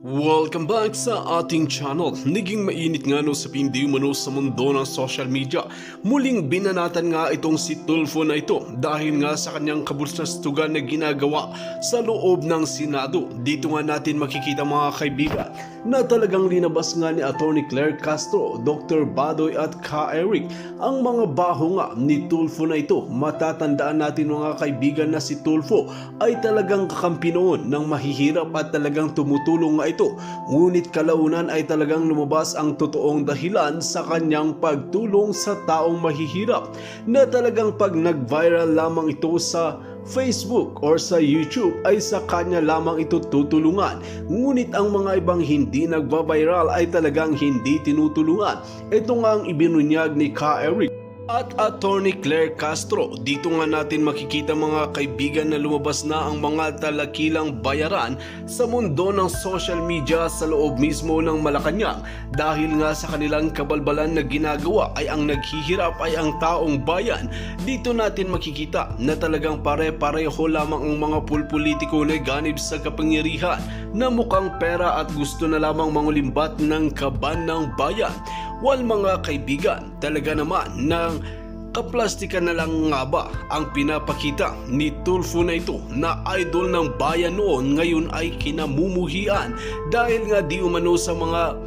Welcome back sa ating channel. Naging mainit nga no sa hindi umano sa mundo ng social media. Muling binanatan nga itong si Tulfo na ito dahil nga sa kanyang kabulsastugan na ginagawa sa loob ng Senado. Dito nga natin makikita mga kaibigan na talagang linabas nga ni Atty. Claire Castro, Dr. Badoy at Ka Eric ang mga baho nga ni Tulfo na ito. Matatandaan natin mga kaibigan na si Tulfo ay talagang kakampi noon ng mahihirap at talagang tumutulong nga ito. Ngunit kalaunan ay talagang lumabas ang totoong dahilan sa kanyang pagtulong sa taong mahihirap na talagang pag nag-viral lamang ito sa Facebook or sa YouTube ay sa kanya lamang ito tutulungan. Ngunit ang mga ibang hindi nagva-viral ay talagang hindi tinutulungan. Ito nga ang ibinunyag ni Ka Eric at Atty. Claire Castro. Dito nga natin makikita mga kaibigan na lumabas na ang mga talakilang bayaran sa mundo ng social media sa loob mismo ng Malacanang dahil nga sa kanilang kabalbalan na ginagawa ay ang naghihirap ay ang taong bayan. Dito natin makikita na talagang pare-pareho lamang ang mga pulpolitiko na ganib sa kapangyarihan na mukhang pera at gusto na lamang mangulimbat ng kaban ng bayan. Wal mga kaibigan, talaga naman ng kaplastikan na lang nga ba ang pinapakita ni Tulfo na ito na idol ng bayan noon ngayon ay kinamumuhian dahil nga di umano sa mga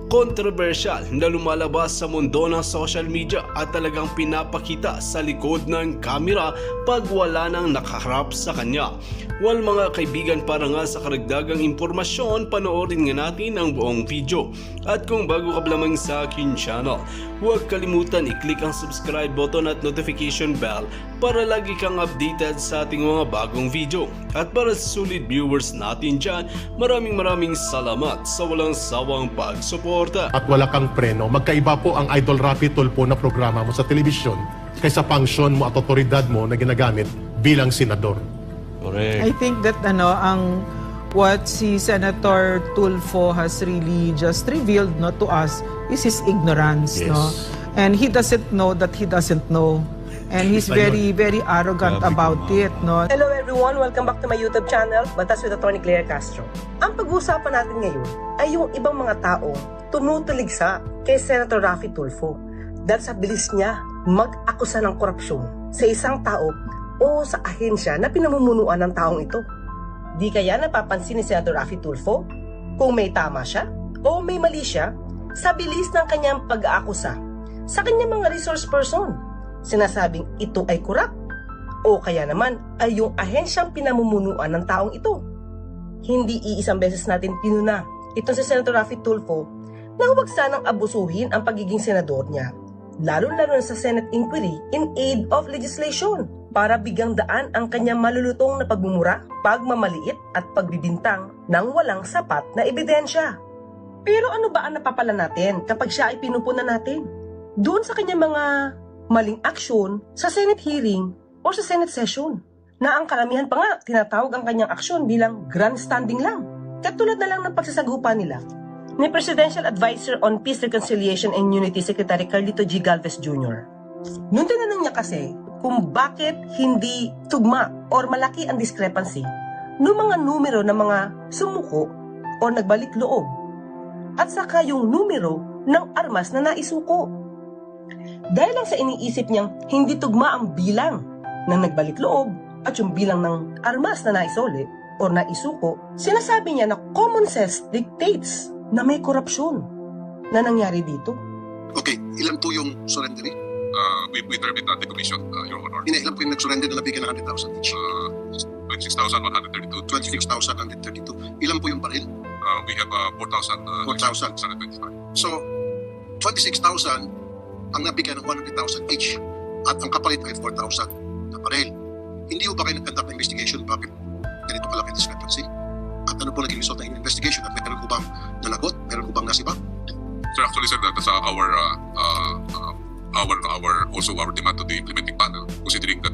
controversial na lumalabas sa mundo ng social media at talagang pinapakita sa likod ng kamera pag wala nang nakaharap sa kanya. Well mga kaibigan, para nga sa karagdagang impormasyon, panoorin nga natin ang buong video. At kung bago ka lamang sa akin channel, huwag kalimutan i-click ang subscribe button at notification bell para lagi kang updated sa ating mga bagong video. At para sa sulit viewers natin dyan, maraming salamat sa walang sawang pagsuporta. At wala kang preno, magkaiba po ang Idol Rapi Tulfo na programa mo sa telebisyon kaysa pangsyon mo at otoridad mo na ginagamit bilang senador. Correct. I think that what si Senator Tulfo has really just revealed to us is his ignorance, Yes. And he doesn't know that he doesn't know. And he's very arrogant about it, Hello everyone! Welcome back to my YouTube channel, Batas with Atty. Claire Castro. Ang pag-uusapan natin ngayon ay yung ibang mga taong tumutuligsa kay Senator Rafi Tulfo dahil sa bilis niya mag-akusa ng korupsyon sa isang tao o sa ahensya na pinamumunuan ng taong ito. Di kaya napapansin ni Senator Rafi Tulfo kung may tama siya o may mali siya sa bilis ng kanyang pag-aakusa sa kanyang mga resource person. Sinasabing ito ay kurap o kaya naman ay yung ahensyang pinamumunuan ng taong ito. Hindi iisang beses natin pinuna ito si Senator Rafi Tulfo na huwag sanang abusuhin ang pagiging senador niya, lalo-lalo na sa Senate inquiry in aid of legislation para bigyang daan ang kanyang malulutong na pagmumura, pagmamaliit at pagbibintang ng walang sapat na ebidensya. Pero ano ba ang napapala natin kapag siya ay pinupuna natin? Doon sa kanyang mga maling aksyon sa Senate hearing o sa Senate session, na ang karamihan pa nga tinatawag ang kanyang aksyon bilang grandstanding lang. Katulad na lang ng pagsasagupa nila ni Presidential Advisor on Peace, Reconciliation and Unity Secretary Carlito G. Galvez Jr. Noong tinanong niya kasi kung bakit hindi tugma or malaki ang discrepancy ng mga numero ng mga sumuko o nagbalik loob at saka yung numero ng armas na naisuko. Dahil lang sa iniisip niyang hindi tugma ang bilang ng nagbalik loob at yung bilang ng armas na naisole o naisuko, sinasabi niya na common sense dictates na may korupsyon na nangyari dito. Okay, ilan po yung surrendery? We term it at the commission, Your Honor. Ilan po yung nag-surrender na nabigyan ng 100,000 each? 26,132. 26,132. Ilan po yung baril? We have 4,000. 4,000. So, 26,000 ang nabigyan ng 100,000 each at ang kapalit ay 4,000 na baril. Hindi po ba kayo nag-conduct ng investigation? Bakit ganito kalaki discrepancy? At ano po naging result ng investigation? At meron po bang nanagot? Meron po bang nasiba? Sir, actually, sir, that's also our demand to the implementing panel, considering that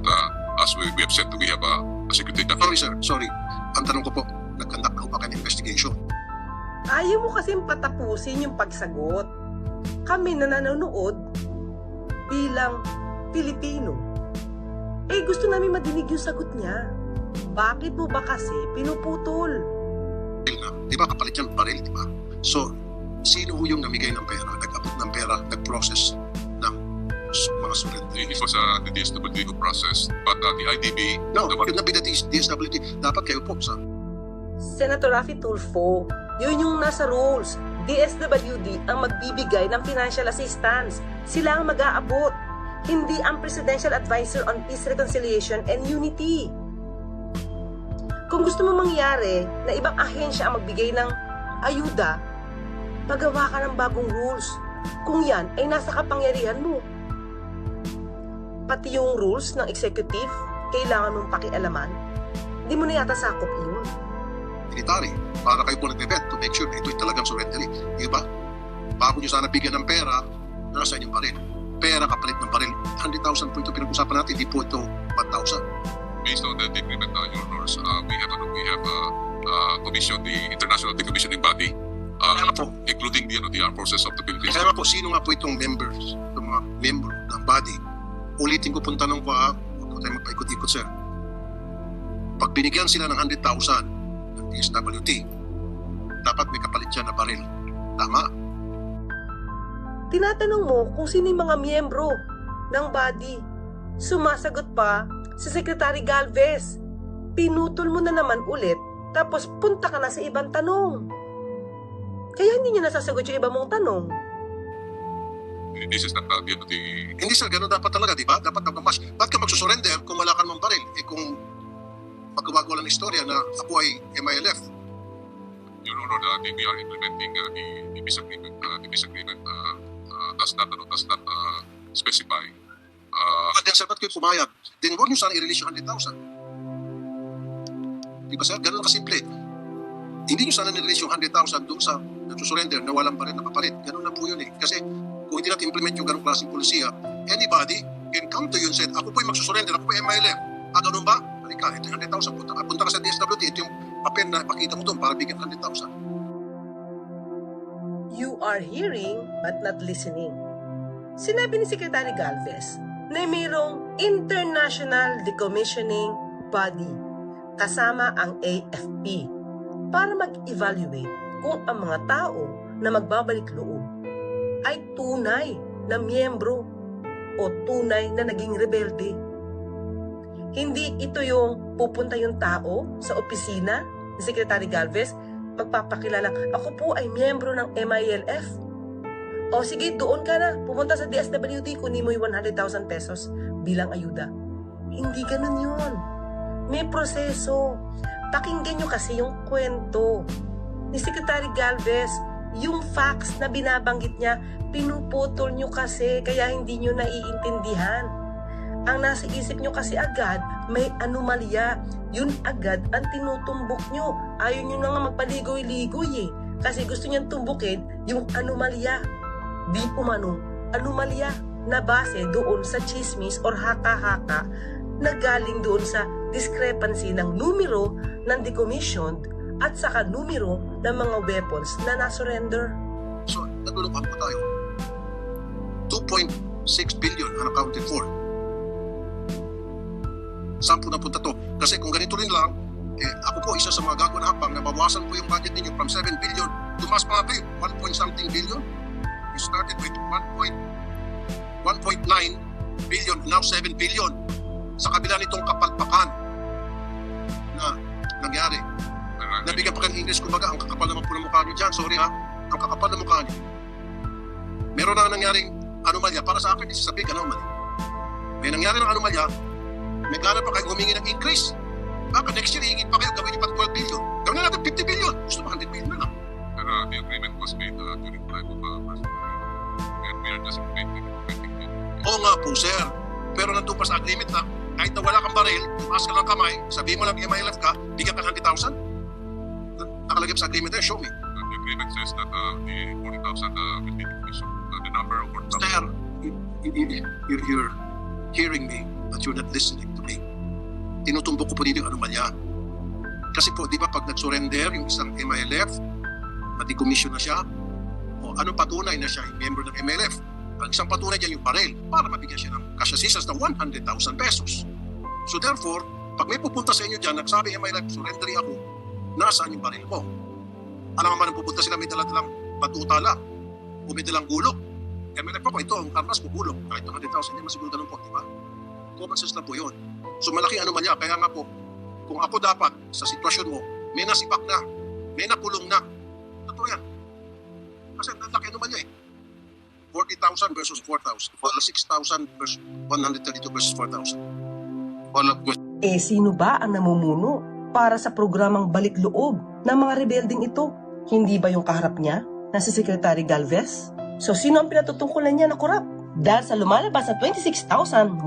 as we have said, we have a secretary that... Sorry sir, sorry. Ang tanong ko po, nag-conduct na po ba kayo ng investigation? Ayaw mo kasing patapusin yung pagsagot. Kami na nanonood bilang Pilipino, gusto namin madinig yung sagot niya. Bakit mo ba kasi pinuputol? Di ba, kapalit yan baril, di ba? So, sino ho yung namigay ng pera, nag-abot ng pera, nag-process ng mga surrender? It was the DSWD who processed, but the IDB, No, the yung nabida DSWD, dapat kayo po sa Senator Raffy Tulfo, yun yung nasa rules. DSWD ang magbibigay ng financial assistance. Sila ang mag-aabot. Hindi ang Presidential Advisor on Peace, Reconciliation and Unity. Kung gusto mo mangyari na ibang ahensya ang magbigay ng ayuda, pagawa ka ng bagong rules. Kung yan ay nasa kapangyarihan mo. Pati yung rules ng executive, kailangan mong pakialaman. Hindi mo na yata sakop yun. military para kayo po nag-vet to make sure na ito'y talagang surrendery. Di ba? Bago nyo sana bigyan ng pera, nasa inyong baril. Pera kapalit ng baril. 100,000 po ito pinag-usapan natin, di po ito 1,000. based on the agreement, Your Honors, we have commissioned the International Decommissioning Body, including the Armed Forces of the Philippines. Kaya nga po, sino nga po itong members, itong mga member ng body? Ulitin ko pong tanong ko, huwag po tayo magpaikot-ikot, sir. Pag binigyan sila ng 100,000 ng DSWD, dapat may kapalit siya na baril. Tama? Tinatanong mo kung sino yung mga miyembro ng body. Sumasagot pa si Secretary Galvez. Pinutol mo na naman ulit, tapos punta ka na sa ibang tanong. Kaya hindi niya nasasagot yung iba mong tanong. This is not the Hindi sir, gano'n dapat talaga, di ba? Dapat nagmamash. Ba't ka magsusurrender kung wala ka namang baril? Eh kung magkabago lang istorya na ako ay MILF. Your Honor, we are implementing the peace agreement. The peace agreement does not specify. At yan sir, ba't kayo pumayag? Then huwag nyo sana i-release yung 100,000. Di ba sir? Gano'n kasimple. Hindi nyo sana nirelease yung 100,000 doon sa nagsusurrender na walang baril na kapalit. Gano'n na po yun eh. Kasi kung hindi natin implement yung ganong klaseng polisiya, anybody can come to you and say, ako po yung magsusurrender, ako po yung MILF. Gano'n ba? Halika, ito yung 100,000. Punta ka sa DSWD, ito yung papel na pakita mo doon para bigyan 100,000. You are hearing but not listening. Sinabi ni Secretary Galvez na mayroong International Decommissioning Body kasama ang AFP para mag-evaluate kung ang mga tao na magbabalik loob ay tunay na miyembro o tunay na naging rebelde. Hindi ito yung pupunta yung tao sa opisina ni Secretary Galvez, magpapakilala, ako po ay miyembro ng MILF. O sige, doon ka na, pumunta sa DSWD, kunin mo yung 100,000 pesos bilang ayuda. Hindi ganun yun. May proseso. Pakinggan nyo kasi yung kwento ni Secretary Galvez, yung facts na binabanggit niya, pinuputol nyo kasi, kaya hindi nyo naiintindihan. Ang nasa isip nyo kasi agad, may anomalya. Yun agad ang tinutumbok nyo. Ayaw nyo na nga magpaligoy-ligoy eh. Kasi gusto nyo tumbukin yung anomalya. Di umano, anomalya na base doon sa chismis or haka-haka na galing doon sa discrepancy ng numero ng decommissioned at saka numero ng mga weapons na nasurrender. So, nagulungan po tayo. 2.6 billion unaccounted for. Saan po napunta to? Kasi kung ganito rin lang, ako po isa sa mga gagawin na hakbang na bawasan po yung budget ninyo from 7 billion, tumas pa nga po 1 point something billion. You started with 1.9 billion, now 7 billion. Sa kabila nitong kapalpakan na nangyari. Nabigyan pa kayo ng English, kumbaga, ang kakapal naman po ng mukha nyo dyan. Sorry ha, ang kakapal ng mukha nyo. Meron na nangyaring anomalya. Para sa akin, isasabihin ka na anomalya. May nangyari ng anomalya, may gana pa kayo humingi ng increase. Baka next year, hingin pa kayo, gawin niyo pa 12 billion. Gawin na natin 50 billion. Gusto mo 100 billion na lang. The agreement was made during the time of and we are just implementing it. Oo nga po, sir. Pero nandun pa sa agreement na kahit na wala kang baril, tumaas ka ng kamay, sabihin mo lang MILF ka, bigyan ka 100,000. Nakalagay sa agreement show me. The agreement says that the 40,000 will be decommissioned. The number of 40,000. Sir, you're hearing me, but you're not listening to me. Tinutumbok ko po dito yung anomalya. Kasi po, di ba pag nag-surrender yung isang MILF, na-decommission na siya, o anong patunay na siya ay member ng MILF? Ang isang patunay dyan yung baril para mabigyan siya ng cash assistance na 100,000 pesos. So therefore, pag may pupunta sa inyo dyan, nagsabi MILF, surrendery ako, nasaan yung baril mo? Alam naman, pupunta sila, may dala-dalang batuta lang. O may dalang gulok. MLF po, ito, ang armas po, gulok. Kahit 100,000, hindi masiguro ganun po, di ba? Common sense lang po yun. So malaking ano man niya, kaya nga po, kung ako dapat, sa sitwasyon mo, may nasipak na, may nakulong na. Totoo yan. Kasi nalaki ano man niya eh. 40,000 versus 4,000. 6,000 versus 132 versus 4,000. Wala po. Sino ba ang namumuno para sa programang balik loob ng mga rebelding ito? Hindi ba yung kaharap niya na si Secretary Galvez? So sino ang pinatutungkulan niya na korap? Dahil sa lumalabas na 26,132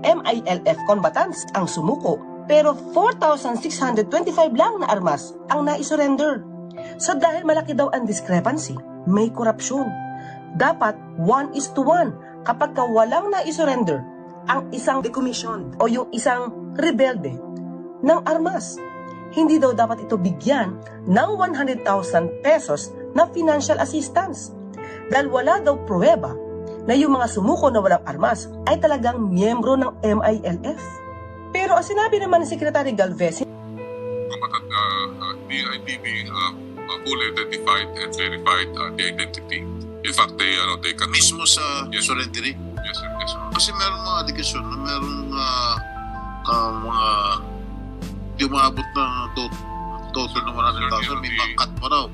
MILF combatants ang sumuko, pero 4,625 lang na armas ang naisurrender. So dahil malaki daw ang discrepancy, may korupsyon. Dapat 1:1 kapag walang naisurrender ang isang decommissioned o yung isang rebelde ng armas. Hindi daw dapat ito bigyan ng 100,000 pesos na financial assistance dahil wala daw pruweba na yung mga sumuko na walang armas ay talagang miyembro ng MILF. Pero ang sinabi naman ni Secretary Galvez, Combatant the ITB fully identified and verified the identity. In fact, they can... Mismo sa Yes. surrendery. Yes, sir. Yes, sir. Kasi meron mga allegation na meron mga di umabot na total ng 100,000, may mga cut pa raw.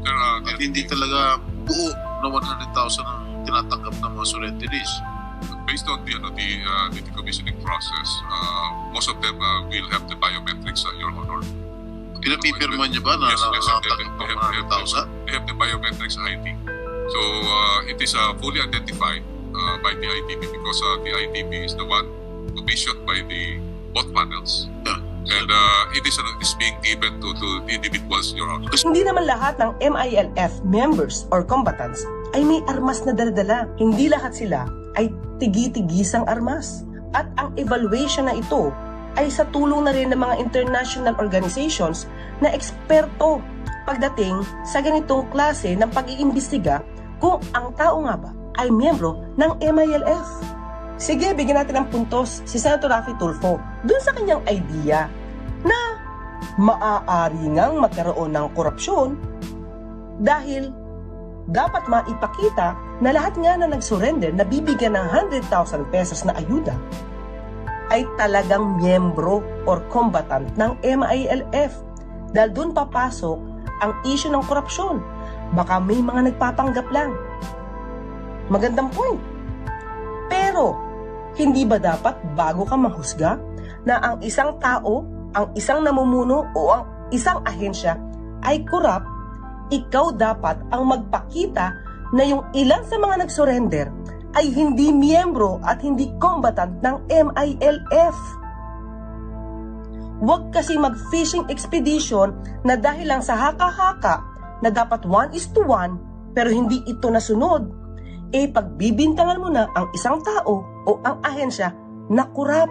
Sir, At hindi talaga buo na 100,000 ang tinatanggap ng mga surrenderies. based on the decommissioning process, most of them will have the biometrics, Your Honor. Pinapipirman niya ba na Yes, sir. nakatanggap ng 100,000? They have the biometrics ID. So it is fully identified by the ITB because the ITB is the one commissioned by the both panels. Yeah. And it is being given to the individuals, Your Honor. hindi naman lahat ng MILF members or combatants ay may armas na daladala. Hindi lahat sila ay tigi-tigisang armas. At ang evaluation na ito ay sa tulong na rin ng mga international organizations na eksperto pagdating sa ganitong klase ng pag-iimbestiga kung ang tao nga ba ay miyembro ng MILF. Sige, bigyan natin ng puntos si Senator Raffy Tulfo dun sa kanyang idea na maaari ngang magkaroon ng korupsyon dahil dapat maipakita na lahat nga na nag-surrender na bibigyan ng 100,000 pesos na ayuda ay talagang miyembro or combatant ng MILF. Dahil dun papasok ang issue ng korupsyon. Baka may mga nagpapanggap lang. Magandang point. Pero, hindi ba dapat bago ka mahusga na ang isang tao, ang isang namumuno o ang isang ahensya ay korap, ikaw dapat ang magpakita na yung ilan sa mga nag-surrender ay hindi miyembro at hindi combatant ng MILF. Huwag kasi mag-fishing expedition na dahil lang sa haka-haka na dapat 1:1 pero hindi ito nasunod, pagbibintangan mo na ang isang tao o ang ahensya na korap.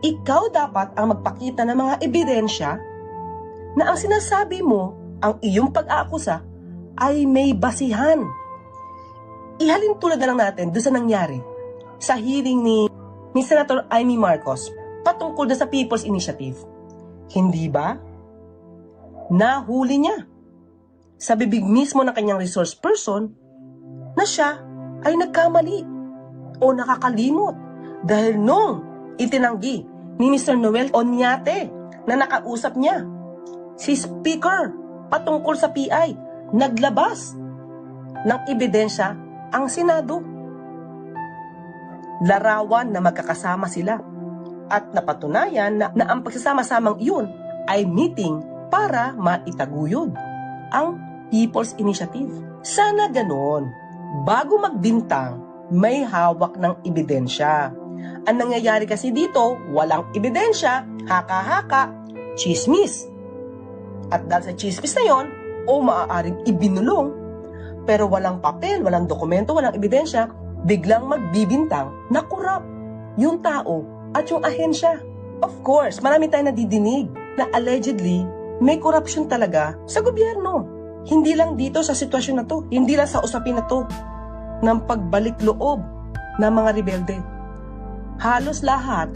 Ikaw dapat ang magpakita ng mga ebidensya na ang sinasabi mo, ang iyong pag-aakusa ay may basihan. Ihalin tulad na lang natin doon sa nangyari sa hearing ni Senator Amy Marcos patungkol sa People's Initiative. Hindi ba? Nahuli niya sa bibig mismo ng kanyang resource person na siya ay nagkamali o nakakalimot dahil nung itinanggi ni Mr. Noel Onyate na nakausap niya si Speaker patungkol sa PI, naglabas ng ebidensya ang Senado. Larawan na magkakasama sila at napatunayan na ang pagsasama-samang iyon ay meeting para maitaguyod ang People's Initiative. Sana ganon, bago magbintang, may hawak ng ebidensya. Ang nangyayari kasi dito, walang ebidensya, haka-haka, chismis. At dahil sa chismis na yon, o maaaring ibinulong, pero walang papel, walang dokumento, walang ebidensya, biglang magbibintang na korap yung tao at yung ahensya. Of course, marami tayong nadidinig na allegedly may korupsyon talaga sa gobyerno. Hindi lang dito sa sitwasyon na to, hindi lang sa usapin na to ng pagbalik loob ng mga rebelde. Halos lahat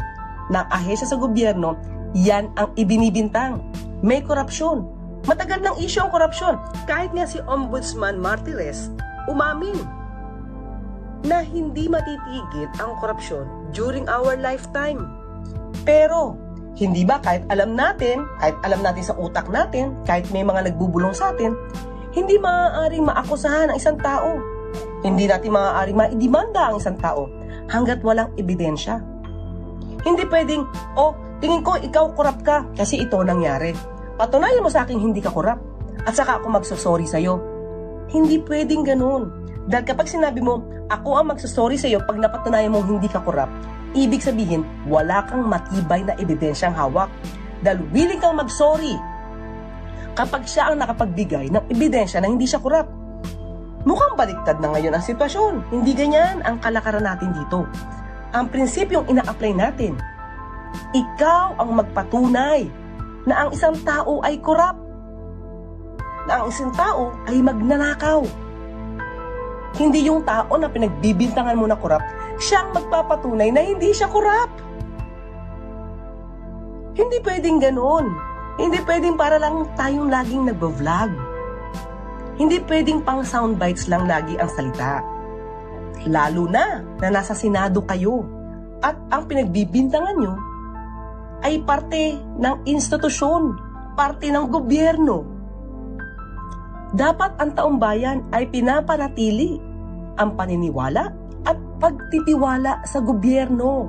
ng ahensya sa gobyerno, yan ang ibinibintang. May korupsyon. Matagal ng issue ang korupsyon. Kahit nga si Ombudsman Martires umamin na hindi matitigil ang korupsyon during our lifetime. Pero, hindi ba kahit alam natin sa utak natin, kahit may mga nagbubulong sa atin, hindi maaaring maakusahan ang isang tao. Hindi natin maaaring maidimanda ang isang tao hanggat walang ebidensya. Hindi pwedeng, tingin ko ikaw korap ka kasi ito nangyari. Patunayan mo sa akin hindi ka korap at saka ako magsasorry sa'yo. Hindi pwedeng ganun. Dahil kapag sinabi mo, ako ang magsasorry sa'yo pag napatunayan mong hindi ka korap, ibig sabihin, wala kang matibay na ebidensyang hawak. Dahil willing kang mag-sorry kapag siya ang nakapagbigay ng ebidensya na hindi siya korap. Mukhang baliktad na ngayon ang sitwasyon. Hindi ganyan ang kalakaran natin dito. Ang prinsipyong ina-apply natin, ikaw ang magpatunay na ang isang tao ay korap, na ang isang tao ay magnanakaw. Hindi yung tao na pinagbibintangan mo na korap, siyang magpapatunay na hindi siya korap. Hindi pwedeng ganun. Hindi pwedeng para lang tayong laging nagbo-vlog. Hindi pwedeng pang soundbites lang lagi ang salita. Lalo na nasa Senado kayo at ang pinagbibintangan nyo ay parte ng institusyon, parte ng gobyerno. Dapat ang taong bayan ay pinapanatili ang paniniwala at pagtitiwala sa gobyerno.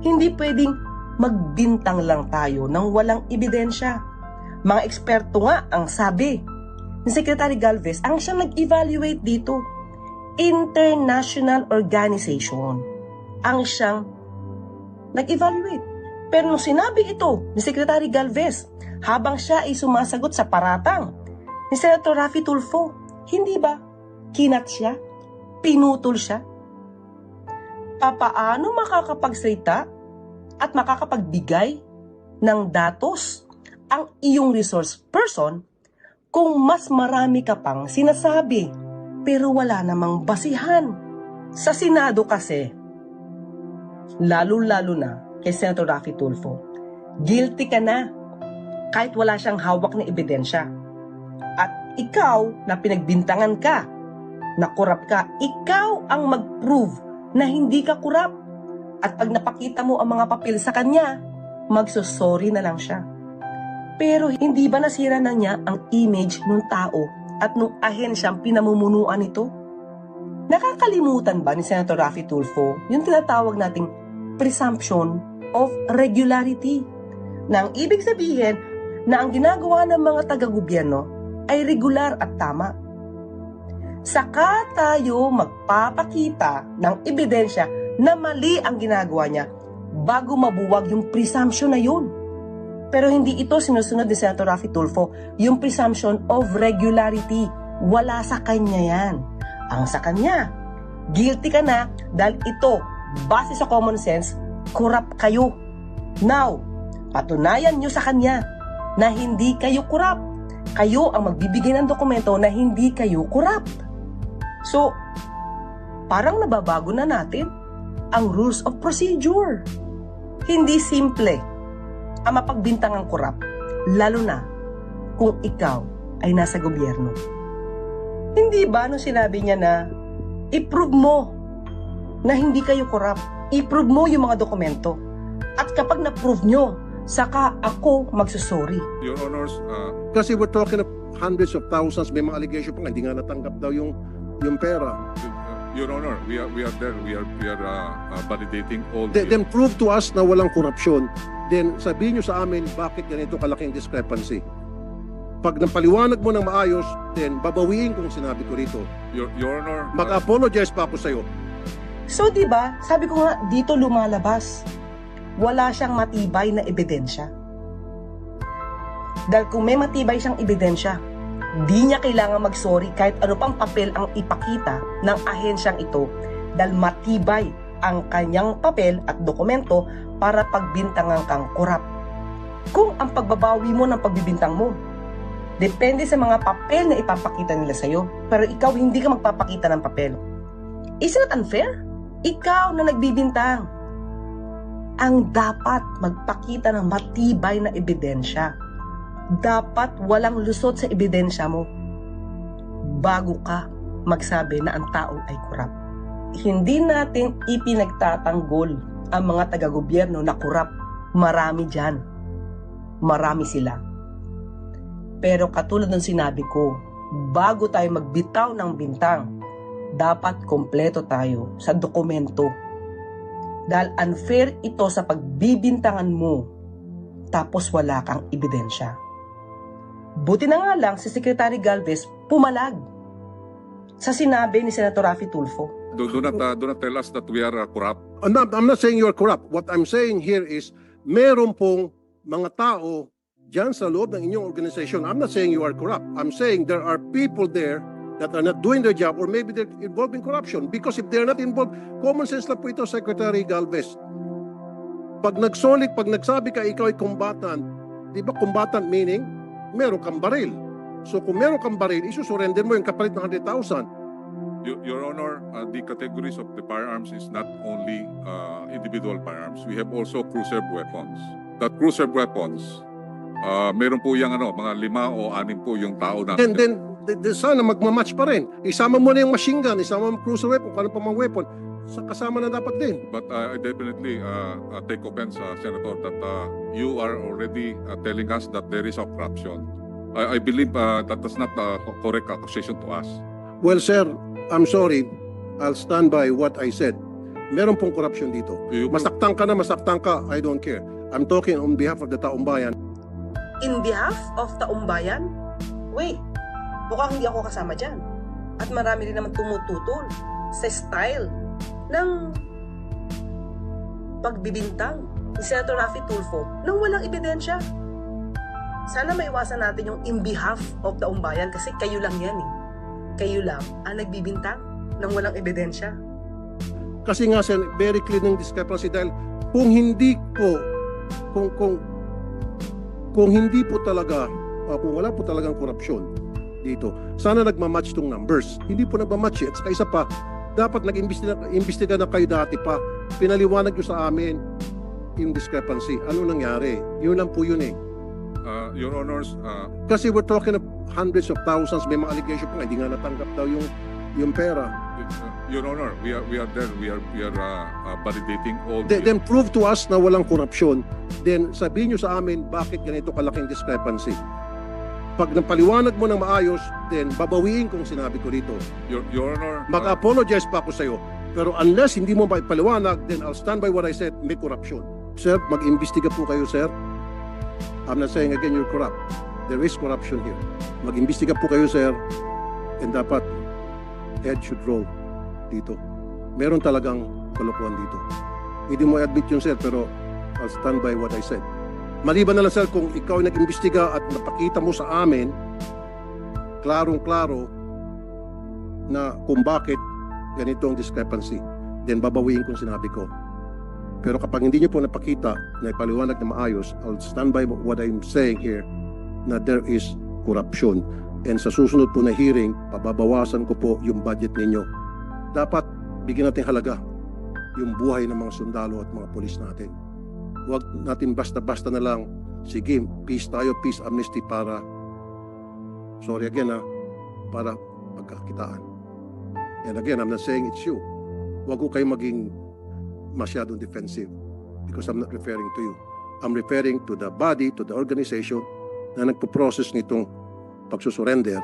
Hindi pwedeng magbintang lang tayo ng walang ebidensya. Mga eksperto nga ang sabi ni Secretary Galvez, ang siyang nag-evaluate dito. International organization ang siyang nag-evaluate. Pero nung sinabi ito ni Secretary Galvez, habang siya ay sumasagot sa paratang ni Senator Raffy Tulfo, hindi ba kinat siya? Pinutol siya? Papaano makakapagsalita at makakapagbigay ng datos ang iyong resource person kung mas marami ka pang sinasabi pero wala namang basihan? Sa Senado kasi, lalo-lalo na kay Senator Raffy Tulfo, guilty ka na kahit wala siyang hawak na ebidensya. At ikaw na pinagbintangan ka, na korap ka, ikaw ang mag-prove na hindi ka korap. At pag napakita mo ang mga papel sa kanya, magsosorry na lang siya. Pero hindi ba nasira na niya ang image ng tao at nung ahensyang pinamumunuan nito? Nakakalimutan ba ni Senator Raffy Tulfo yung tinatawag nating presumption of regularity? Na ang ibig sabihin na ang ginagawa ng mga taga-gobyerno ay regular at tama. Saka tayo magpapakita ng ebidensya na mali ang ginagawa niya bago mabuwag yung presumption na yun. Pero hindi ito sinusunod ni Senator Raffy Tulfo, yung presumption of regularity. Wala sa kanya yan. Ang sa kanya, guilty ka na dahil ito, base sa common sense, korap kayo. Now, patunayan nyo sa kanya na hindi kayo korap. Kayo ang magbibigay ng dokumento na hindi kayo korap. So, parang nababago na natin ang rules of procedure. Hindi simple ang mapagbintangang korap, lalo na kung ikaw ay nasa gobyerno. Hindi ba nung sinabi niya na i-prove mo na hindi kayo korap, i-prove mo yung mga dokumento, at kapag na-prove nyo, saka ako magsusorry. Your Honors, Kasi we're talking of hundreds of thousands, may mga allegation pa nga, hindi nga natanggap daw yung pera. Your Honor, we are there. We are validating all. Then prove to us na walang korupsyon. Then sabihin nyo sa amin bakit ganito kalaking discrepancy. Pag napaliwanag mo ng maayos, then babawiin kung sinabi ko rito. Your Honor, Mag-apologize pa ako sa'yo. So, di ba, sabi ko nga, dito lumalabas, wala siyang matibay na ebidensya. Dahil kung may matibay siyang ebidensya, di niya kailangan mag-sorry kahit ano pang papel ang ipakita ng ahensyang ito dahil matibay ang kanyang papel at dokumento para pagbintangan kang korap. Kung ang pagbabawi mo ng pagbibintang mo, depende sa mga papel na ipapakita nila sa'yo, pero ikaw hindi ka magpapakita ng papel. Is it unfair? Ikaw na nagbibintang ang dapat magpakita ng matibay na ebidensya. dapat walang lusot sa ebidensya mo bago ka magsabi na ang taong ay korap. Hindi natin ipinagtatanggol ang mga taga-gobyerno na korap. Marami dyan. Marami sila. Pero katulad ng sinabi ko, bago tayo magbitaw ng bintang, dapat kompleto tayo sa dokumento. Dahil unfair ito sa pagbibintangan mo, tapos wala kang ebidensya. Buti na nga lang si Secretary Galvez pumalag sa sinabi ni Senator Raffy Tulfo. Do not tell us that we are corrupt. I'm not saying you're corrupt. What I'm saying here is, meron pong mga tao dyan sa loob ng inyong organization. I'm not saying you are corrupt. I'm saying there are people there that are not doing their job, or maybe they're involved in corruption. Because if they're not involved, common sense lang po ito, Secretary Galvez. Pag nagsabi ka ikaw ay combatant, di ba combatant meaning meron kang baril. So kung meron kang baril, isusurrender mo yung kapalit ng 100,000. Your Honor, the categories of the firearms is not only individual firearms. We have also cruiser weapons. That cruiser weapons, meron po yung mga 5 o 6 po yung tao na... Then sana magmamatch pa rin. Isama mo na yung machine gun, isama mo cruiser weapon, kung ano pa mga weapon, kasama na dapat din. But I definitely take offense, Senator, that you are already telling us that there is a corruption. I believe that is not a correct accusation to us. Well, sir, I'm sorry. I'll stand by what I said. Meron pong corruption dito. Masaktan ka na, masaktan ka, I don't care. I'm talking on behalf of the taong bayan. In behalf of taong bayan? Wait, mukhang hindi ako kasama dyan. At marami rin naman tumututol sa style ng pagbibintang ni Senator Raffy Tulfo nang walang ebidensya. Sana maiwasan natin yung in behalf of taong bayan kasi kayo lang yan eh. Kayo lang ang nagbibintang nang walang ebidensya. Kasi nga, sir, very clear ng discrepancy dahil kung hindi po, kung hindi po talaga, kung wala po talagang korupsyon dito, sana nagmamatch tong numbers. Hindi po nagmamatch eh. At saka isa pa, dapat nag-imbestiga na kayo dati pa. Pinaliwanag nyo sa amin yung discrepancy. Ano nangyari? Yun lang po yun eh. Your Honors, Kasi we're talking of hundreds of thousands, may mga allegation pa, hindi nga natanggap daw yung pera. Your Honor, we are there. We are validating all. Then prove to us na walang korupsyon. Then sabihin nyo sa amin bakit ganito kalaking discrepancy. Pag napaliwanag mo ng maayos, then babawiin kung sinabi ko dito. Your Honor, Mag-apologize pa ako sa iyo. Pero unless hindi mo maipaliwanag, then I'll stand by what I said, may korupsyon. Sir, mag-imbestiga po kayo, sir. I'm not saying again you're corrupt. There is corruption here. Mag-imbestiga po kayo, sir. And dapat, head should roll dito. Meron talagang kalokohan dito. Hindi mo admit yun, sir, pero I'll stand by what I said. Maliban na lang, sir, kung ikaw ay nag-imbestiga at napakita mo sa amin, klarong-klaro na kung bakit ganito ang discrepancy, then babawiin kung sinabi ko. Pero kapag hindi nyo po napakita na ipaliwanag na maayos, I'll stand by what I'm saying here na there is corruption. And sa susunod po na hearing, pababawasan ko po yung budget ninyo. Dapat bigyan natin halaga yung buhay ng mga sundalo at mga polis natin. Huwag natin basta-basta na lang, sige, peace tayo, peace amnesty para, sorry again para pagkakitaan. And again, I'm not saying it's you. Huwag ko kayo maging masyadong defensive because I'm not referring to you. I'm referring to the body, to the organization na nagpo-process nitong pagsusurrender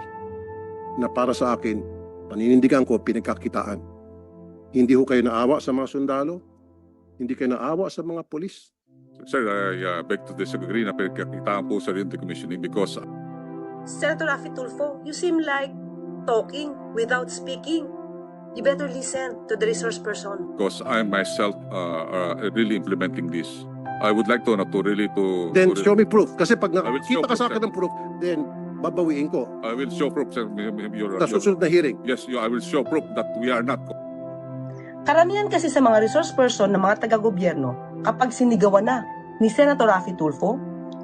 na para sa akin, paninindigan ko, pinagkakitaan. Hindi ho kayo naawa sa mga sundalo, hindi kayo naawa sa mga polis. sir, I beg to disagree na pinagkakitaan po sa rin decommissioning because Senator Raffy Tulfo, you seem like talking without speaking. You better listen to the resource person. I myself really implementing this. I would like to really to... Then show me proof. Kasi pag I will show nakita ka sa proof, akin ng proof, then babawiin ko. I will show proof, sir. Sa susunod na hearing. Yes, I will show proof that we are not. Karamihan kasi sa mga resource person ng mga taga-gobyerno, kapag sinigawan na ni Senator Raffy Tulfo,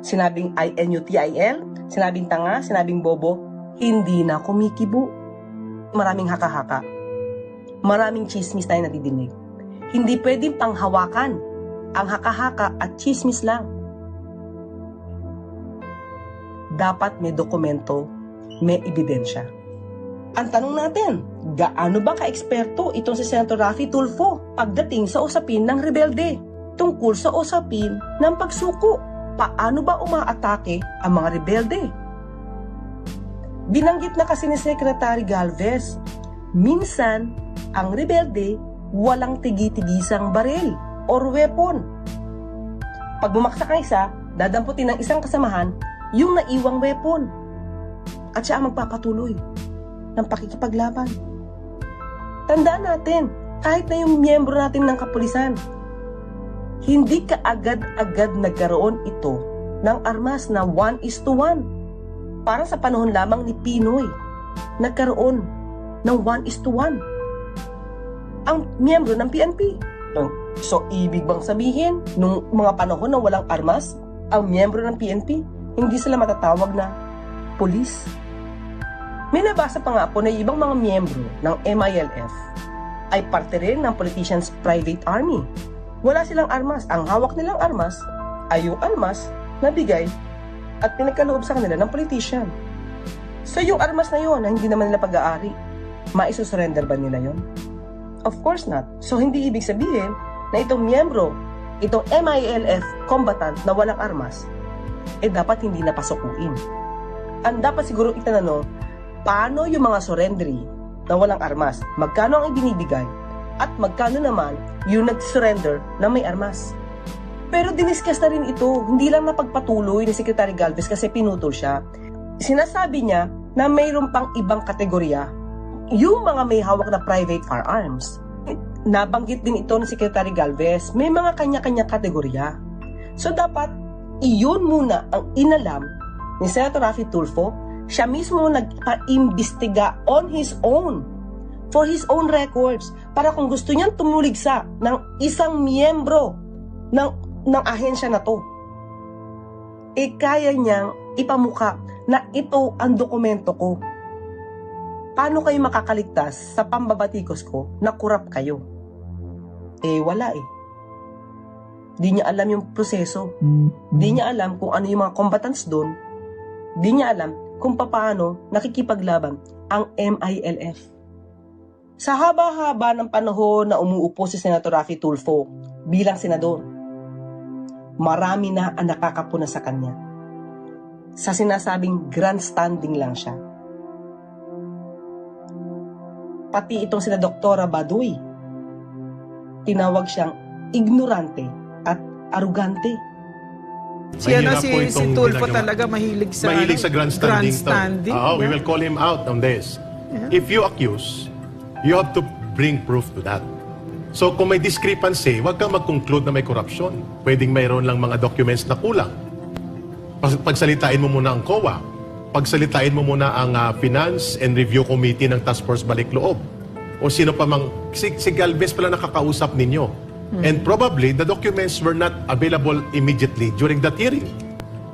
sinabing INUTIL, sinabing tanga, sinabing bobo, hindi na kumikibo. Maraming haka-haka. Maraming chismis tayo nadidinig. Hindi pwedeng panghawakan ang haka-haka at chismis lang. dapat may dokumento, may ebidensya. Ang tanong natin, gaano ba ka-eksperto itong si Senator Raffy Tulfo pagdating sa usapin ng rebelde? Tungkol sa usapin ng pagsuko, paano ba umaatake ang mga rebelde? Binanggit na kasi ni Secretary Galvez, minsan ang rebelde walang tigi-tigisang baril or weapon. Pag bumaksak ang isa, dadamputin ng isang kasamahan yung naiwang weapon. At siya ang magpapatuloy ng pakikipaglaban. Tandaan natin, kahit na yung miyembro natin ng kapulisan, hindi ka agad-agad nagkaroon ito ng armas na 1:1. Para sa panahon lamang ni Pinoy, nagkaroon ng 1:1 ang miyembro ng PNP. So, ibig bang sabihin, nung mga panahon na walang armas, ang miyembro ng PNP, hindi sila matatawag na pulis? May nabasa pa nga po na ibang mga miyembro ng MILF ay parte rin ng politicians' private army. Wala silang armas. Ang hawak nilang armas ay yung armas na bigay at pinagkaloob sa kanila ng politician. So yung armas na yun na hindi naman nila pag-aari, maisusurrender ba nila yon? Of course not. So hindi ibig sabihin na itong miyembro, itong MILF combatant na walang armas, dapat hindi napasukuin. Ang dapat siguro itanong, paano yung mga surrendery na walang armas? Magkano ang ibinibigay? At magkano naman yung nag-surrender na may armas? Pero diniscuss na rin ito. Hindi lang napagpatuloy ni Secretary Galvez kasi pinutol siya. Sinasabi niya na mayroon pang ibang kategorya. Yung mga may hawak na private firearms. Nabanggit din ito ni Secretary Galvez. May mga kanya-kanya kategorya. So dapat iyon muna ang inalam ni Senator Raffy Tulfo. Siya mismo nagpa-imbestiga on his own, for his own records, para kung gusto niyang tumuligsa ng isang miyembro ng ahensya na to, kaya niyang ipamuka na ito ang dokumento ko. Paano kayo makakaligtas sa pambabatikos ko na kurap kayo? Wala Di niya alam yung proseso. Di niya alam kung ano yung mga combatants doon. Di niya alam kung paano nakikipaglaban ang MILF. Sa haba-haba ng panahon na umuupo si Senator Raffy Tulfo bilang senador, marami na ang nakakapuna sa kanya. Sa sinasabing grandstanding lang siya. Pati itong sina Doktora Baduy, tinawag siyang ignorante at arugante. Si Tulfo talaga mahilig sa grandstanding. We will call him out on this. Yeah. If you accuse, you have to bring proof to that. So kung may discrepancy, huwag kang mag-conclude na may corruption. Pwedeng mayroon lang mga documents na kulang. Pagsalitain mo muna ang COA. Pagsalitain mo muna ang Finance and Review Committee ng Task Force Balik Loob. O sino pa mang, si Galvez pala nakakausap ninyo. And probably, the documents were not available immediately during that hearing.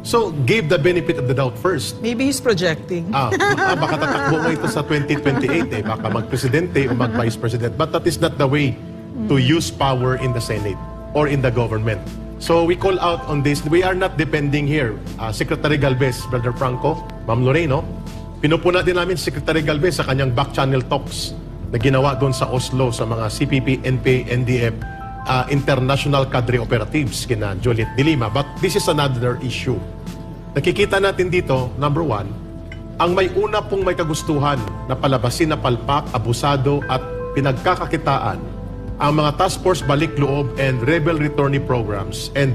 So, give the benefit of the doubt first. Maybe he's projecting. Baka tatakbo mo ito sa 2028 Baka mag-presidente o mag-vice president. But that is not the way to use power in the Senate or in the government. So, we call out on this. We are not depending here. Secretary Galvez, Brother Franco, Ma'am Loreno, pinupuna din namin si Secretary Galvez sa kanyang back-channel talks na ginawa doon sa Oslo sa mga CPP, NPA, NDF, international cadre operatives kina Juliet de Lima. But this is another issue. Nakikita natin dito, number one, ang may una pong may kagustuhan na palabasin na palpak, abusado at pinagkakakitaan ang mga Task Force Balik Loob and Rebel Returnee Programs and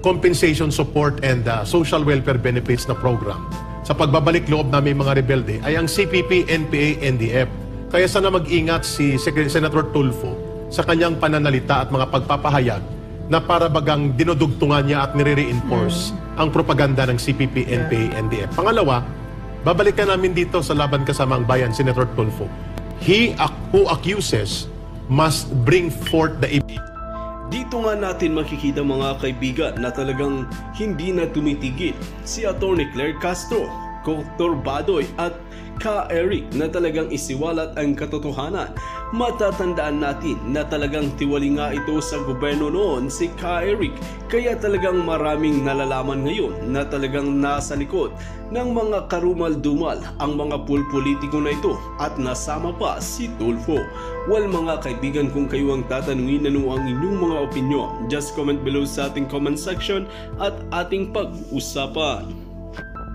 Compensation Support and Social Welfare Benefits na program sa pagbabalik loob namin mga rebelde ay ang CPP, NPA, NDF. Kaya sana mag-ingat si Senator Tulfo sa kanyang pananalita at mga pagpapahayag na para bagang dinudugtungan niya at nire-reinforce ang propaganda ng CPP, NPA, NDF. Pangalawa, babalikan namin dito sa Laban Kasamang Bayan, Senator Tulfo. He who accuses must bring forth the evidence. Dito nga natin makikita mga kaibigan na talagang hindi na tumitigil si Atty. Claire Castro, Dr. Badoy at Ka Eric na talagang isiwalat ang katotohanan. Matatandaan natin na talagang tiwali nga ito sa gobyerno noon si Ka Eric, kaya talagang maraming nalalaman ngayon na talagang nasa likod ng mga karumal-dumal ang mga pulpolitiko na ito at nasama pa si Tulfo. Well mga kaibigan, kung kayo ang tatanungin ano ang inyong mga opinyon, just comment below sa ating comment section at ating pag-usapan.